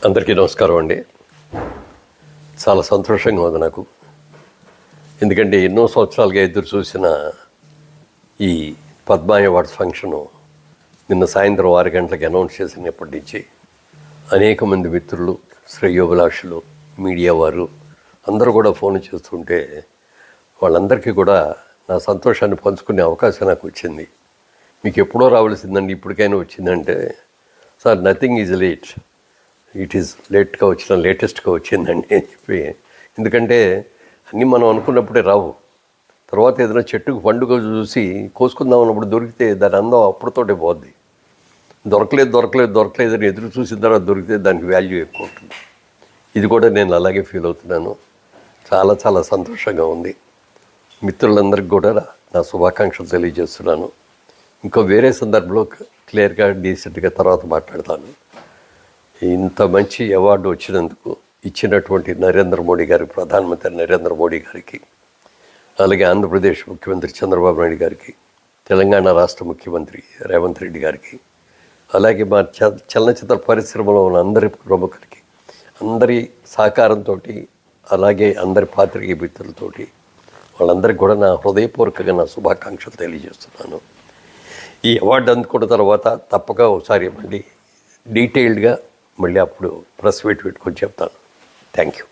అందరికీ నమస్కారం అండి. చాలా సంతోషంగా ఉంది నాకు. ఎందుకంటే ఎన్నో సంవత్సరాలుగా ఎదురు చూసిన ఈ పద్మ అవార్డ్స్ ఫంక్షను నిన్న సాయంత్రం 6 గంటలకు అనౌన్స్ చేసినప్పటి నుంచి అనేక మంది మిత్రులు, శ్రేయోభిలాషులు, మీడియా వారు అందరూ కూడా ఫోన్ చేస్తుంటే వాళ్ళందరికీ కూడా నా సంతోషాన్ని పంచుకునే అవకాశం నాకు వచ్చింది. మీకు ఎప్పుడో రావాల్సిందండి, ఇప్పటికైనా వచ్చిందంటే, sir nothing is late, it is లేట్గా వచ్చిన లేటెస్ట్గా వచ్చిందండి అని చెప్పి. ఎందుకంటే అన్నీ మనం అనుకున్నప్పుడే రావు. తర్వాత ఏదైనా చెట్టుకు పండుగ చూసి కోసుకుందాం అన్నప్పుడు దొరికితే దాని అందం అప్పుడుతోటే పోద్ది. దొరకలేదు అని ఎదురు చూసిన తర్వాత దొరికితే దానికి వాల్యూ ఎక్కువ ఉంటుంది. ఇది కూడా నేను అలాగే ఫీల్ అవుతున్నాను. చాలా చాలా సంతోషంగా ఉంది. మిత్రులందరికీ కూడా నా శుభాకాంక్షలు తెలియజేస్తున్నాను. ఇంకో వేరే సందర్భంలో క్లియర్గా డీసెంట్గా తర్వాత మాట్లాడతాను. ఇంత మంచి అవార్డు వచ్చినందుకు ఇచ్చినటువంటి నరేంద్ర మోడీ గారికి, ప్రధానమంత్రి నరేంద్ర మోడీ గారికి, అలాగే ఆంధ్రప్రదేశ్ ముఖ్యమంత్రి చంద్రబాబు నాయుడు గారికి, తెలంగాణ రాష్ట్ర ముఖ్యమంత్రి రేవంత్ రెడ్డి గారికి, అలాగే మా చలనచిత్ర పరిశ్రమలో ఉన్న అందరి ప్రముఖులకి, అందరి సహకారంతో, అలాగే అందరి పాత్రికేయ మిత్రులతోటి వాళ్ళందరికీ కూడా నా హృదయపూర్వకంగా నా శుభాకాంక్షలు తెలియజేస్తున్నాను. ఈ అవార్డు అందుకున్న తర్వాత తప్పక ఒకసారి మళ్ళీ డీటెయిల్డ్గా మళ్ళీ అప్పుడు ప్రెస్ మీట్ పెట్టుకొని చెప్తాను. Thank you.